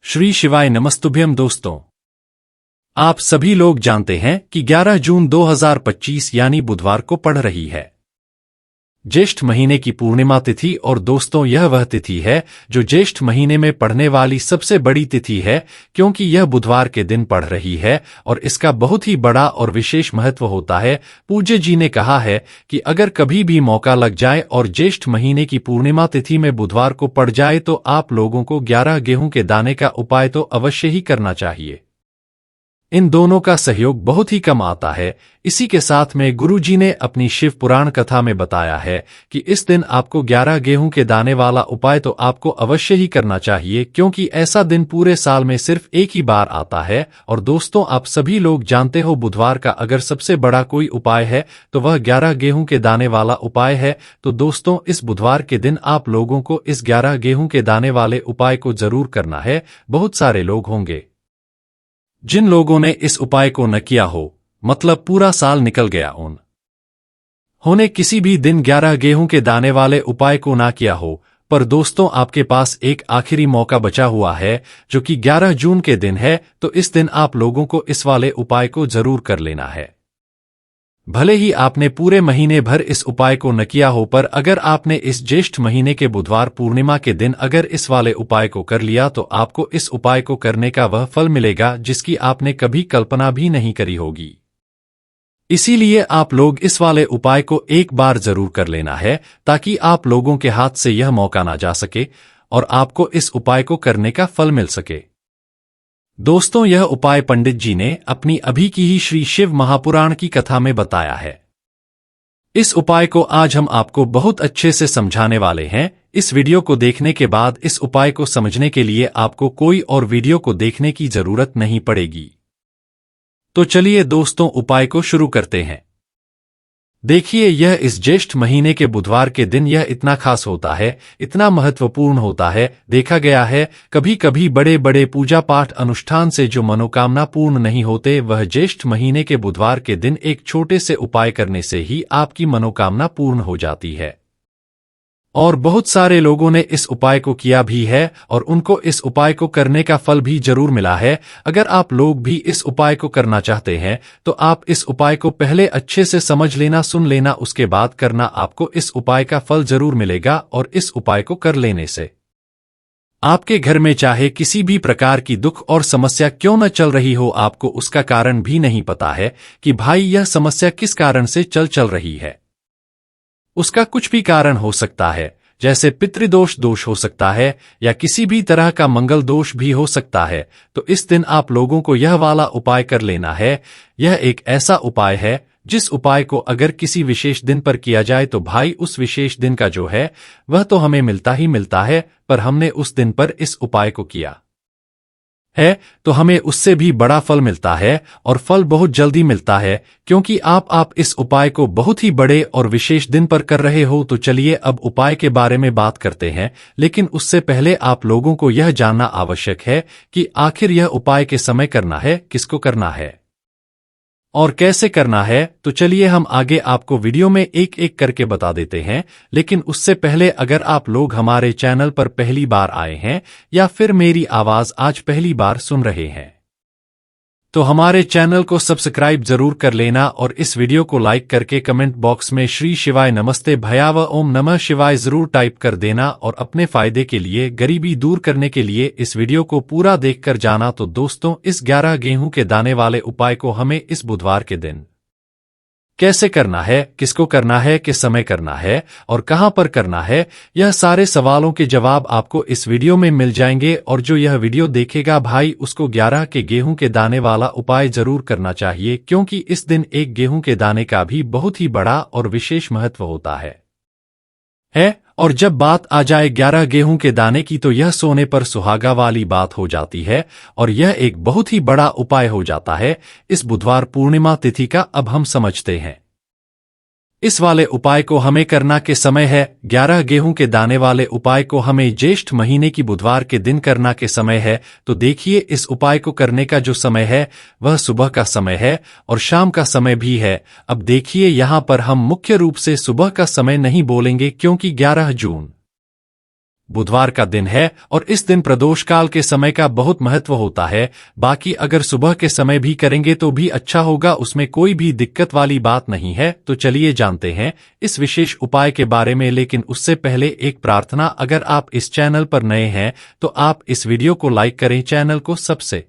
श्री शिवाय नमस्तुभ्यम दोस्तों, आप सभी लोग जानते हैं कि 11 जून 2025 यानी बुधवार को पड़ रही है ज्येष्ठ महीने की पूर्णिमा तिथि। और दोस्तों, यह वह तिथि है जो ज्येष्ठ महीने में पड़ने वाली सबसे बड़ी तिथि है, क्योंकि यह बुधवार के दिन पड़ रही है और इसका बहुत ही बड़ा और विशेष महत्व होता है। पूज्य जी ने कहा है कि अगर कभी भी मौका लग जाए और ज्येष्ठ महीने की पूर्णिमा तिथि में बुधवार को पड़ जाए तो आप लोगों को 11 गेहूं के दाने का उपाय तो अवश्य ही करना चाहिए। इन दोनों का सहयोग बहुत ही कम आता है। इसी के साथ में गुरु जी ने अपनी शिव पुराण कथा में बताया है कि इस दिन आपको 11 गेहूं के दाने वाला उपाय तो आपको अवश्य ही करना चाहिए, क्योंकि ऐसा दिन पूरे साल में सिर्फ एक ही बार आता है। और दोस्तों, आप सभी लोग जानते हो, बुधवार का अगर सबसे बड़ा कोई उपाय है तो वह 11 गेहूं के दाने वाला उपाय है। तो दोस्तों, इस बुधवार के दिन आप लोगों को इस 11 गेहूं के दाने वाले उपाय को जरूर करना है। बहुत सारे लोग होंगे जिन लोगों ने इस उपाय को न किया हो, मतलब पूरा साल निकल गया उन्होंने किसी भी दिन 11 गेहूं के दाने वाले उपाय को ना किया हो। पर दोस्तों, आपके पास एक आखिरी मौका बचा हुआ है जो कि 11 जून के दिन है। तो इस दिन आप लोगों को इस वाले उपाय को जरूर कर लेना है। भले ही आपने पूरे महीने भर इस उपाय को न किया हो, पर अगर आपने इस ज्येष्ठ महीने के बुधवार पूर्णिमा के दिन अगर इस वाले उपाय को कर लिया तो आपको इस उपाय को करने का वह फल मिलेगा जिसकी आपने कभी कल्पना भी नहीं करी होगी। इसीलिए आप लोग इस वाले उपाय को एक बार जरूर कर लेना है, ताकि आप लोगों के हाथ से यह मौका ना जा सके और आपको इस उपाय को करने का फल मिल सके। दोस्तों, यह उपाय पंडित जी ने अपनी अभी की ही श्री शिव महापुराण की कथा में बताया है। इस उपाय को आज हम आपको बहुत अच्छे से समझाने वाले हैं। इस वीडियो को देखने के बाद इस उपाय को समझने के लिए आपको कोई और वीडियो को देखने की जरूरत नहीं पड़ेगी। तो चलिए दोस्तों, उपाय को शुरू करते हैं। देखिए, यह इस ज्येष्ठ महीने के बुधवार के दिन यह इतना खास होता है, इतना महत्वपूर्ण होता है। देखा गया है कभी कभी बड़े बड़े पूजा पाठ अनुष्ठान से जो मनोकामना पूर्ण नहीं होते, वह ज्येष्ठ महीने के बुधवार के दिन एक छोटे से उपाय करने से ही आपकी मनोकामना पूर्ण हो जाती है। और बहुत सारे लोगों ने इस उपाय को किया भी है और उनको इस उपाय को करने का फल भी जरूर मिला है। अगर आप लोग भी इस उपाय को करना चाहते हैं तो आप इस उपाय को पहले अच्छे से समझ लेना, सुन लेना, उसके बाद करना। आपको इस उपाय का फल जरूर मिलेगा और इस उपाय को कर लेने से आपके घर में चाहे किसी भी प्रकार की दुख और समस्या क्यों न चल रही हो, आपको उसका कारण भी नहीं पता है कि भाई यह समस्या किस कारण से चल रही है। उसका कुछ भी कारण हो सकता है, जैसे पितृदोष दोष हो सकता है या किसी भी तरह का मंगल दोष भी हो सकता है। तो इस दिन आप लोगों को यह वाला उपाय कर लेना है। यह एक ऐसा उपाय है जिस उपाय को अगर किसी विशेष दिन पर किया जाए तो भाई उस विशेष दिन का जो है वह तो हमें मिलता ही मिलता है, पर हमने उस दिन पर इस उपाय को किया है तो हमें उससे भी बड़ा फल मिलता है और फल बहुत जल्दी मिलता है, क्योंकि आप इस उपाय को बहुत ही बड़े और विशेष दिन पर कर रहे हो। तो चलिए अब उपाय के बारे में बात करते हैं, लेकिन उससे पहले आप लोगों को यह जानना आवश्यक है कि आखिर यह उपाय के समय करना है, किसको करना है और कैसे करना है। तो चलिए हम आगे आपको वीडियो में एक एक करके बता देते हैं। लेकिन उससे पहले अगर आप लोग हमारे चैनल पर पहली बार आए हैं या फिर मेरी आवाज आज पहली बार सुन रहे हैं तो हमारे चैनल को सब्सक्राइब जरूर कर लेना और इस वीडियो को लाइक करके कमेंट बॉक्स में श्री शिवाय नमस्ते भयावह ओम नमः शिवाय जरूर टाइप कर देना। और अपने फायदे के लिए, गरीबी दूर करने के लिए इस वीडियो को पूरा देखकर जाना। तो दोस्तों, इस 11 गेहूं के दाने वाले उपाय को हमें इस बुधवार के दिन कैसे करना है, किसको करना है, किस समय करना है और कहां पर करना है, यह सारे सवालों के जवाब आपको इस वीडियो में मिल जाएंगे। और जो यह वीडियो देखेगा भाई उसको 11 के गेहूं के दाने वाला उपाय जरूर करना चाहिए, क्योंकि इस दिन एक गेहूं के दाने का भी बहुत ही बड़ा और विशेष महत्व होता है। और जब बात आ जाए 11 गेहूं के दाने की तो यह सोने पर सुहागा वाली बात हो जाती है और यह एक बहुत ही बड़ा उपाय हो जाता है। इस बुधवार पूर्णिमा तिथि का अब हम समझते हैं। इस वाले उपाय को हमें करना के समय है 11 गेहूं के दाने वाले उपाय को हमें ज्येष्ठ महीने की बुधवार के दिन करना के समय है। तो देखिए, इस उपाय को करने का जो समय है वह सुबह का समय है और शाम का समय भी है। अब देखिए, यहाँ पर हम मुख्य रूप से सुबह का समय नहीं बोलेंगे, क्योंकि 11 जून बुधवार का दिन है और इस दिन प्रदोष काल के समय का बहुत महत्व होता है। बाकी अगर सुबह के समय भी करेंगे तो भी अच्छा होगा, उसमें कोई भी दिक्कत वाली बात नहीं है। तो चलिए जानते हैं इस विशेष उपाय के बारे में, लेकिन उससे पहले एक प्रार्थना, अगर आप इस चैनल पर नए हैं तो आप इस वीडियो को लाइक करें, चैनल को सबसे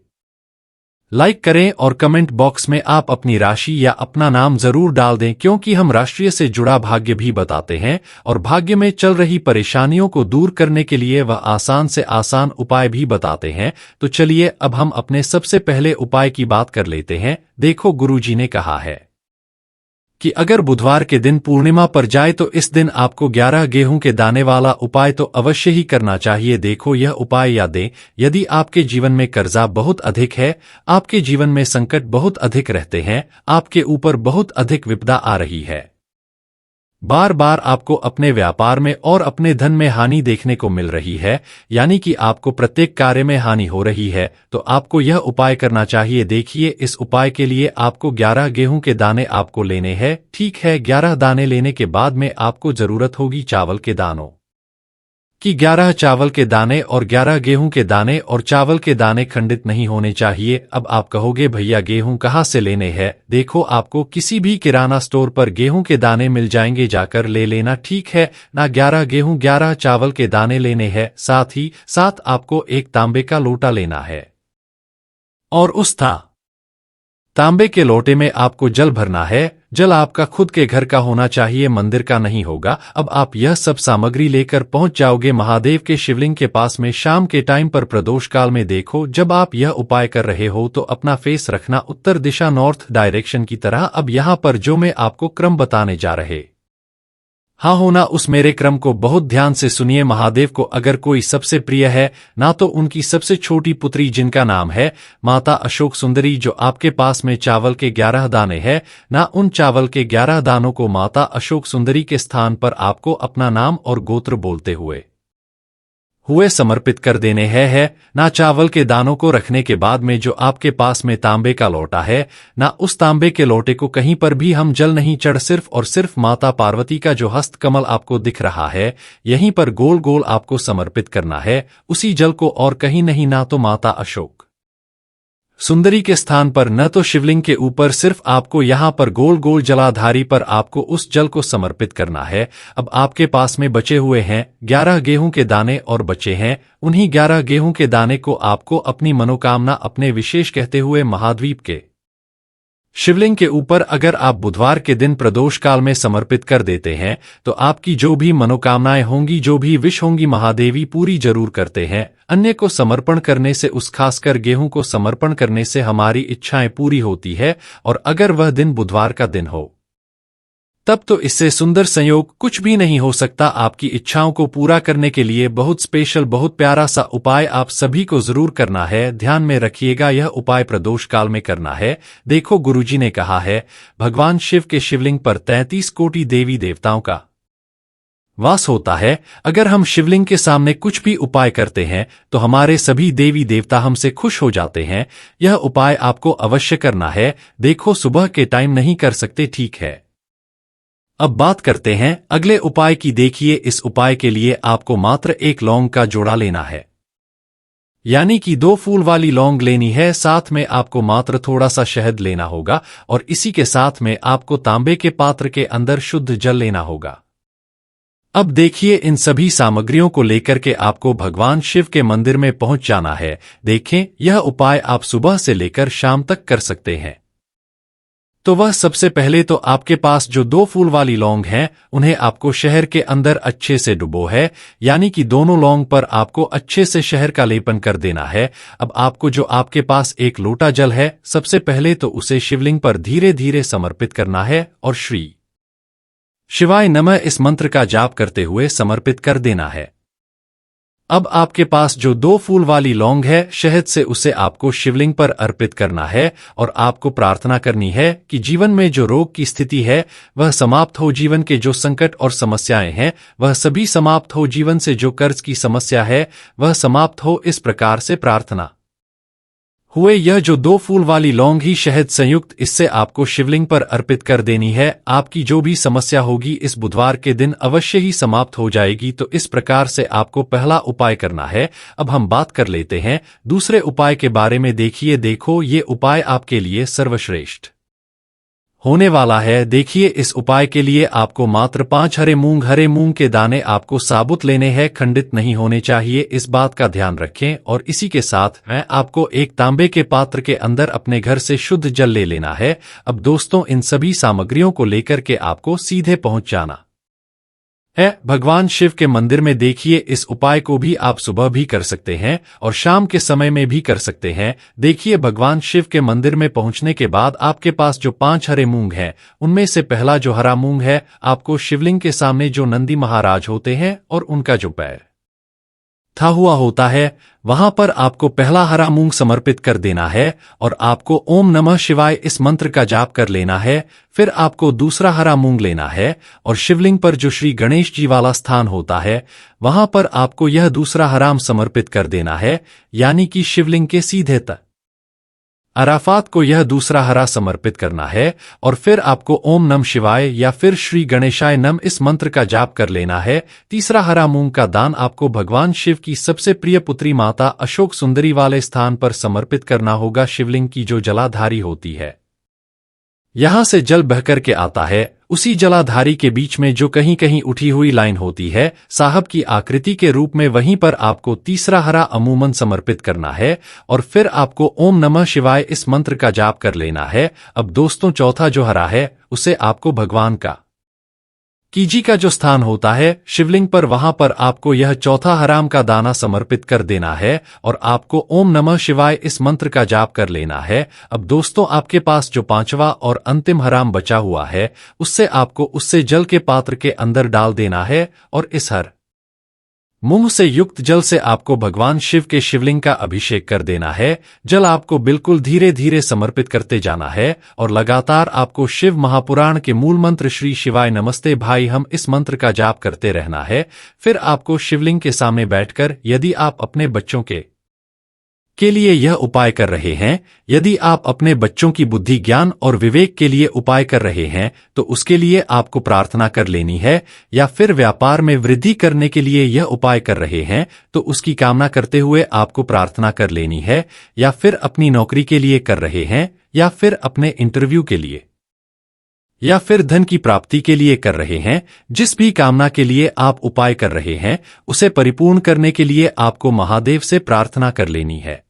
लाइक करें और कमेंट बॉक्स में आप अपनी राशि या अपना नाम जरूर डाल दें, क्योंकि हम राष्ट्रीय से जुड़ा भाग्य भी बताते हैं और भाग्य में चल रही परेशानियों को दूर करने के लिए वह आसान से आसान उपाय भी बताते हैं। तो चलिए अब हम अपने सबसे पहले उपाय की बात कर लेते हैं। देखो, गुरुजी ने कहा है कि अगर बुधवार के दिन पूर्णिमा पर जाए तो इस दिन आपको 11 गेहूं के दाने वाला उपाय तो अवश्य ही करना चाहिए। देखो, यह उपाय याद दें, यदि आपके जीवन में कर्जा बहुत अधिक है, आपके जीवन में संकट बहुत अधिक रहते हैं, आपके ऊपर बहुत अधिक विपदा आ रही है, बार बार आपको अपने व्यापार में और अपने धन में हानि देखने को मिल रही है, यानी कि आपको प्रत्येक कार्य में हानि हो रही है, तो आपको यह उपाय करना चाहिए। देखिए, इस उपाय के लिए आपको 11 गेहूं के दाने आपको लेने हैं। ठीक है, 11 दाने लेने के बाद में आपको जरूरत होगी चावल के दानों कि 11 चावल के दाने और 11 गेहूं के दाने, और चावल के दाने खंडित नहीं होने चाहिए। अब आप कहोगे भैया गेहूं कहाँ से लेने हैं? देखो, आपको किसी भी किराना स्टोर पर गेहूं के दाने मिल जाएंगे, जाकर ले लेना। ठीक है ना, 11 गेहूं 11 चावल के दाने लेने हैं। साथ ही साथ आपको एक तांबे का लोटा लेना है और उस तांबे के लोटे में आपको जल भरना है। जल आपका खुद के घर का होना चाहिए, मंदिर का नहीं होगा। अब आप यह सब सामग्री लेकर पहुंच जाओगे महादेव के शिवलिंग के पास में शाम के टाइम पर प्रदोष काल में। देखो, जब आप यह उपाय कर रहे हो तो अपना फेस रखना उत्तर दिशा, नॉर्थ डायरेक्शन की तरह। अब यहां पर जो मैं आपको क्रम बताने जा रहे हाँ होना, उस मेरे क्रम को बहुत ध्यान से सुनिए। महादेव को अगर कोई सबसे प्रिय है ना, तो उनकी सबसे छोटी पुत्री जिनका नाम है माता अशोक सुंदरी, जो आपके पास में चावल के 11 दाने हैं ना, उन चावल के 11 दानों को माता अशोक सुंदरी के स्थान पर आपको अपना नाम और गोत्र बोलते हुए समर्पित कर देने हैं ना। चावल के दानों को रखने के बाद में जो आपके पास में तांबे का लोटा है ना, उस तांबे के लोटे को कहीं पर भी हम जल नहीं चढ़, सिर्फ और सिर्फ माता पार्वती का जो हस्त कमल आपको दिख रहा है यहीं पर गोल गोल आपको समर्पित करना है, उसी जल को, और कहीं नहीं, ना तो माता अशोक सुंदरी के स्थान पर न तो शिवलिंग के ऊपर, सिर्फ आपको यहां पर गोल गोल जलाधारी पर आपको उस जल को समर्पित करना है। अब आपके पास में बचे हुए हैं 11 गेहूं के दाने और बचे हैं उन्हीं 11 गेहूं के दाने को आपको अपनी मनोकामना अपने विशेष कहते हुए महाद्वीप के शिवलिंग के ऊपर अगर आप बुधवार के दिन प्रदोष काल में समर्पित कर देते हैं तो आपकी जो भी मनोकामनाएं होंगी, जो भी विश होंगी, महादेवी पूरी जरूर करते हैं। अन्य को समर्पण करने से, उस खासकर गेहूं को समर्पण करने से हमारी इच्छाएं पूरी होती है, और अगर वह दिन बुधवार का दिन हो तब तो इससे सुंदर संयोग कुछ भी नहीं हो सकता। आपकी इच्छाओं को पूरा करने के लिए बहुत स्पेशल, बहुत प्यारा सा उपाय आप सभी को जरूर करना है। ध्यान में रखिएगा, यह उपाय प्रदोष काल में करना है। देखो, गुरुजी ने कहा है भगवान शिव के शिवलिंग पर 33 कोटि देवी देवताओं का वास होता है। अगर हम शिवलिंग के सामने कुछ भी उपाय करते हैं तो हमारे सभी देवी देवता हमसे खुश हो जाते हैं। यह उपाय आपको अवश्य करना है। देखो, सुबह के टाइम नहीं कर सकते, ठीक है। अब बात करते हैं अगले उपाय की। देखिए, इस उपाय के लिए आपको मात्र एक लौंग का जोड़ा लेना है, यानी कि 2 फूल वाली लौंग लेनी है। साथ में आपको मात्र थोड़ा सा शहद लेना होगा, और इसी के साथ में आपको तांबे के पात्र के अंदर शुद्ध जल लेना होगा। अब देखिए, इन सभी सामग्रियों को लेकर के आपको भगवान शिव के मंदिर में पहुंच जाना है। देखें, यह उपाय आप सुबह से लेकर शाम तक कर सकते हैं। तो वह सबसे पहले तो आपके पास जो 2 फूल वाली लौंग हैं उन्हें आपको शहर के अंदर अच्छे से डुबो है, यानी कि दोनों लौंग पर आपको अच्छे से शहर का लेपन कर देना है। अब आपको जो आपके पास एक लोटा जल है, सबसे पहले तो उसे शिवलिंग पर धीरे धीरे समर्पित करना है और श्री शिवाय नमः इस मंत्र का जाप करते हुए समर्पित कर देना है। अब आपके पास जो 2 फूल वाली लौंग है शहद से, उसे आपको शिवलिंग पर अर्पित करना है, और आपको प्रार्थना करनी है कि जीवन में जो रोग की स्थिति है वह समाप्त हो, जीवन के जो संकट और समस्याएं हैं वह सभी समाप्त हो, जीवन से जो कर्ज की समस्या है वह समाप्त हो। इस प्रकार से प्रार्थना हुए यह जो 2 फूल वाली लौंग ही शहद संयुक्त इससे आपको शिवलिंग पर अर्पित कर देनी है। आपकी जो भी समस्या होगी इस बुधवार के दिन अवश्य ही समाप्त हो जाएगी। तो इस प्रकार से आपको पहला उपाय करना है। अब हम बात कर लेते हैं दूसरे उपाय के बारे में। देखो ये उपाय आपके लिए सर्वश्रेष्ठ होने वाला है। देखिए इस उपाय के लिए आपको मात्र 5 हरे मूंग के दाने आपको साबुत लेने हैं, खंडित नहीं होने चाहिए, इस बात का ध्यान रखें। और इसी के साथ मैं आपको एक तांबे के पात्र के अंदर अपने घर से शुद्ध जल ले लेना है। अब दोस्तों इन सभी सामग्रियों को लेकर के आपको सीधे पहुंच जाना है भगवान शिव के मंदिर में। देखिए इस उपाय को भी आप सुबह भी कर सकते हैं और शाम के समय में भी कर सकते हैं। देखिए भगवान शिव के मंदिर में पहुंचने के बाद आपके पास जो 5 हरे मूंग हैं उनमें से पहला जो हरा मूंग है आपको शिवलिंग के सामने जो नंदी महाराज होते हैं और उनका जो पैर था हुआ होता है वहां पर आपको पहला हरा मूंग समर्पित कर देना है और आपको ओम नमः शिवाय इस मंत्र का जाप कर लेना है। फिर आपको दूसरा हरा मूंग लेना है और शिवलिंग पर जो श्री गणेश जी वाला स्थान होता है वहां पर आपको यह दूसरा हराम समर्पित कर देना है, यानी कि शिवलिंग के सीधे तक अराफात को यह दूसरा हरा समर्पित करना है। और फिर आपको ओम नम शिवाय या फिर श्री गणेशाय नम इस मंत्र का जाप कर लेना है। तीसरा हरा मूंग का दान आपको भगवान शिव की सबसे प्रिय पुत्री माता अशोक सुंदरी वाले स्थान पर समर्पित करना होगा। शिवलिंग की जो जलाधारी होती है यहां से जल बहकर के आता है, उसी जलाधारी के बीच में जो कहीं कहीं उठी हुई लाइन होती है साहब की आकृति के रूप में, वहीं पर आपको तीसरा हरा अमूमन समर्पित करना है और फिर आपको ओम नमः शिवाय इस मंत्र का जाप कर लेना है। अब दोस्तों चौथा जो हरा है उसे आपको भगवान का कीजी का जो स्थान होता है शिवलिंग पर वहां पर आपको यह चौथा हराम का दाना समर्पित कर देना है और आपको ओम नमः शिवाय इस मंत्र का जाप कर लेना है। अब दोस्तों आपके पास जो 5वां और अंतिम हराम बचा हुआ है उससे आपको उससे जल के पात्र के अंदर डाल देना है और इस हर मूंग से युक्त जल से आपको भगवान शिव के शिवलिंग का अभिषेक कर देना है। जल आपको बिल्कुल धीरे धीरे समर्पित करते जाना है और लगातार आपको शिव महापुराण के मूल मंत्र श्री शिवाय नमस्ते भाई हम इस मंत्र का जाप करते रहना है। फिर आपको शिवलिंग के सामने बैठकर यदि आप अपने बच्चों के लिए यह उपाय कर रहे हैं, यदि आप अपने बच्चों की बुद्धि ज्ञान और विवेक के लिए उपाय कर रहे हैं तो उसके लिए आपको प्रार्थना कर लेनी है, या फिर व्यापार में वृद्धि करने के लिए यह उपाय कर रहे हैं तो उसकी कामना करते हुए आपको प्रार्थना कर लेनी है, या फिर अपनी नौकरी के लिए कर रहे हैं या फिर अपने इंटरव्यू के लिए या फिर धन की प्राप्ति के लिए कर रहे हैं। जिस भी कामना के लिए आप उपाय कर रहे हैं उसे परिपूर्ण करने के लिए आपको महादेव से प्रार्थना कर लेनी है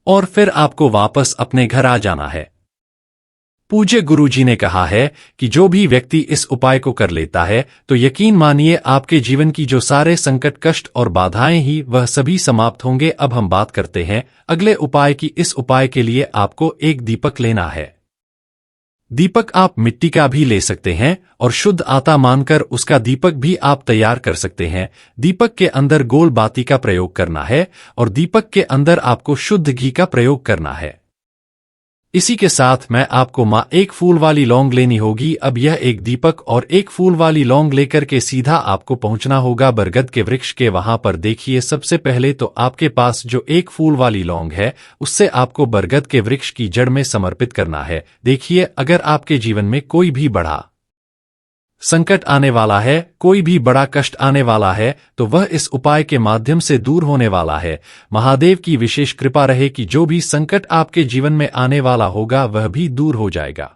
और फिर आपको वापस अपने घर आ जाना है। पूज्य गुरुजी ने कहा है कि जो भी व्यक्ति इस उपाय को कर लेता है तो यकीन मानिए आपके जीवन की जो सारे संकट कष्ट और बाधाएं ही वह सभी समाप्त होंगे। अब हम बात करते हैं अगले उपाय की। इस उपाय के लिए आपको एक दीपक लेना है। दीपक आप मिट्टी का भी ले सकते हैं और शुद्ध आटा मानकर उसका दीपक भी आप तैयार कर सकते हैं। दीपक के अंदर गोल बाती का प्रयोग करना है और दीपक के अंदर आपको शुद्ध घी का प्रयोग करना है। इसी के साथ मैं आपको एक फूल वाली लौंग लेनी होगी। अब यह एक दीपक और एक फूल वाली लौंग लेकर के सीधा आपको पहुंचना होगा बरगद के वृक्ष के वहां पर। देखिए सबसे पहले तो आपके पास जो एक फूल वाली लौंग है उससे आपको बरगद के वृक्ष की जड़ में समर्पित करना है। देखिए अगर आपके जीवन में कोई भी बड़ा संकट आने वाला है, कोई भी बड़ा कष्ट आने वाला है तो वह इस उपाय के माध्यम से दूर होने वाला है। महादेव की विशेष कृपा रहे कि जो भी संकट आपके जीवन में आने वाला होगा वह भी दूर हो जाएगा।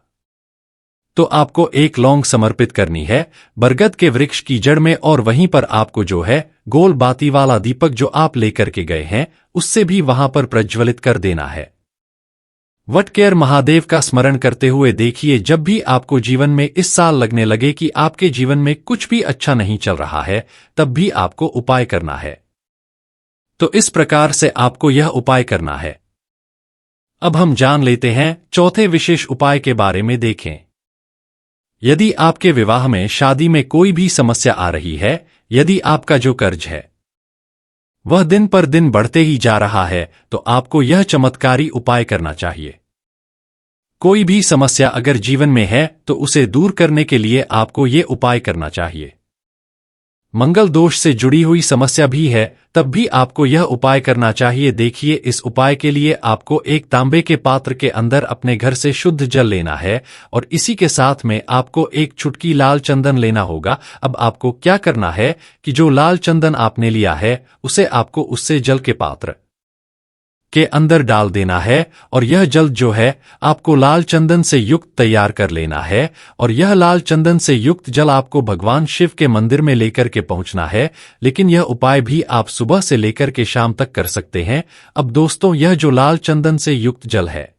तो आपको एक लौंग समर्पित करनी है बरगद के वृक्ष की जड़ में और वहीं पर आपको जो है गोल बाती वाला दीपक जो आप लेकर के गए हैं उससे भी वहां पर प्रज्वलित कर देना है। वटकेर महादेव का स्मरण करते हुए देखिए जब भी आपको जीवन में इस साल लगने लगे कि आपके जीवन में कुछ भी अच्छा नहीं चल रहा है तब भी आपको उपाय करना है। तो इस प्रकार से आपको यह उपाय करना है। अब हम जान लेते हैं चौथे विशेष उपाय के बारे में। देखें यदि आपके विवाह में शादी में कोई भी समस्या आ रही है, यदि आपका जो कर्ज है वह दिन पर दिन बढ़ते ही जा रहा है तो आपको यह चमत्कारी उपाय करना चाहिए। कोई भी समस्या अगर जीवन में है तो उसे दूर करने के लिए आपको ये उपाय करना चाहिए। मंगल दोष से जुड़ी हुई समस्या भी है, तब भी आपको यह उपाय करना चाहिए। देखिए, इस उपाय के लिए आपको एक तांबे के पात्र के अंदर अपने घर से शुद्ध जल लेना है और इसी के साथ में आपको एक चुटकी लाल चंदन लेना होगा। अब आपको क्या करना है कि जो लाल चंदन आपने लिया है उसे आपको उससे जल के पात्र के अंदर डाल देना है और यह जल जो है आपको लाल चंदन से युक्त तैयार कर लेना है और यह लाल चंदन से युक्त जल आपको भगवान शिव के मंदिर में लेकर के पहुंचना है। लेकिन यह उपाय भी आप सुबह से लेकर के शाम तक कर सकते हैं। अब दोस्तों, यह जो लाल चंदन से युक्त जल है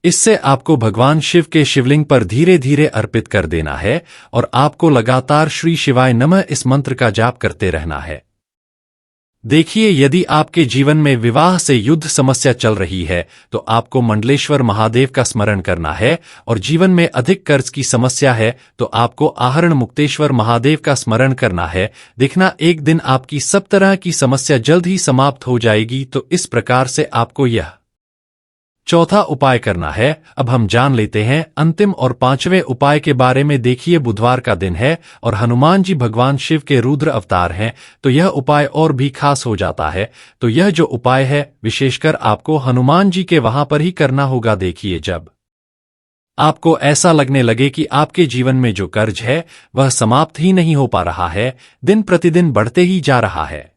इससे आपको भगवान शिव के शिवलिंग पर धीरे धीरे अर्पित कर देना है और आपको लगातार श्री शिवाय नमः इस मंत्र का जाप करते रहना है। देखिए, यदि आपके जीवन में विवाह से युद्ध समस्या चल रही है तो आपको मंडलेश्वर महादेव का स्मरण करना है और जीवन में अधिक कर्ज की समस्या है तो आपको आहरण मुक्तेश्वर महादेव का स्मरण करना है। देखना, एक दिन आपकी सब तरह की समस्या जल्द ही समाप्त हो जाएगी। तो इस प्रकार से आपको यह चौथा उपाय करना है। अब हम जान लेते हैं अंतिम और पांचवें उपाय के बारे में। देखिए, बुधवार का दिन है और हनुमान जी भगवान शिव के रुद्र अवतार हैं, तो यह उपाय और भी खास हो जाता है। तो यह जो उपाय है विशेषकर आपको हनुमान जी के वहां पर ही करना होगा। देखिए, जब आपको ऐसा लगने लगे कि आपके जीवन में जो कर्ज है वह समाप्त ही नहीं हो पा रहा है, दिन प्रतिदिन बढ़ते ही जा रहा है,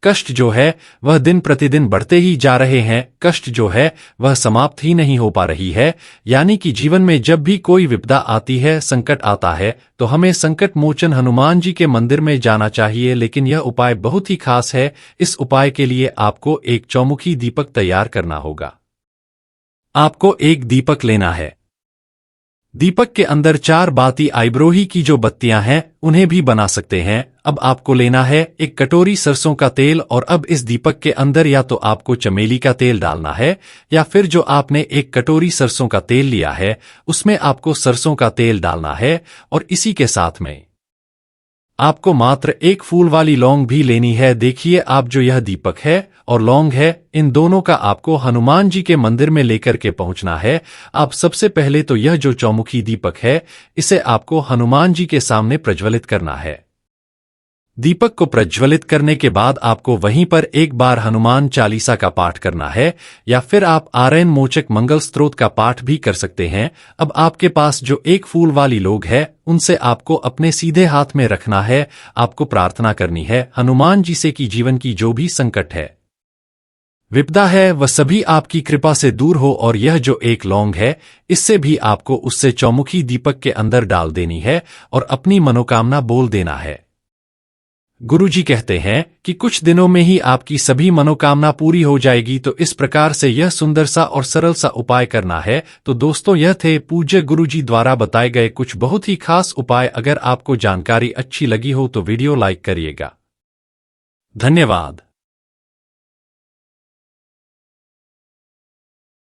कष्ट जो है वह दिन प्रतिदिन बढ़ते ही जा रहे हैं, कष्ट जो है वह समाप्त ही नहीं हो पा रही है, यानी कि जीवन में जब भी कोई विपदा आती है, संकट आता है, तो हमें संकट मोचन हनुमान जी के मंदिर में जाना चाहिए। लेकिन यह उपाय बहुत ही खास है। इस उपाय के लिए आपको एक चौमुखी दीपक तैयार करना होगा। आपको एक दीपक लेना है। दीपक के अंदर 4 बाती आइब्रोही की जो बत्तियां हैं उन्हें भी बना सकते हैं। अब आपको लेना है एक कटोरी सरसों का तेल और अब इस दीपक के अंदर या तो आपको चमेली का तेल डालना है या फिर जो आपने एक कटोरी सरसों का तेल लिया है उसमें आपको सरसों का तेल डालना है और इसी के साथ में आपको मात्र एक फूल वाली लौंग भी लेनी है। देखिए, आप जो यह दीपक है और लौंग है, इन दोनों का आपको हनुमान जी के मंदिर में लेकर के पहुंचना है। आप सबसे पहले तो यह जो चौमुखी दीपक है इसे आपको हनुमान जी के सामने प्रज्वलित करना है। दीपक को प्रज्वलित करने के बाद आपको वहीं पर एक बार हनुमान चालीसा का पाठ करना है या फिर आप आर्यन मोचक मंगल स्तोत्र का पाठ भी कर सकते हैं। अब आपके पास जो एक फूल वाली लोग है उनसे आपको अपने सीधे हाथ में रखना है। आपको प्रार्थना करनी है हनुमान जी से कि जीवन की जो भी संकट है, विपदा है, वह सभी आपकी कृपा से दूर हो और यह जो एक लौंग है इससे भी आपको उससे चौमुखी दीपक के अंदर डाल देनी है और अपनी मनोकामना बोल देना है। गुरुजी कहते हैं कि कुछ दिनों में ही आपकी सभी मनोकामना पूरी हो जाएगी। तो इस प्रकार से यह सुंदर सा और सरल सा उपाय करना है। तो दोस्तों, यह थे पूज्य गुरुजी द्वारा बताए गए कुछ बहुत ही खास उपाय। अगर आपको जानकारी अच्छी लगी हो तो वीडियो लाइक करिएगा। धन्यवाद।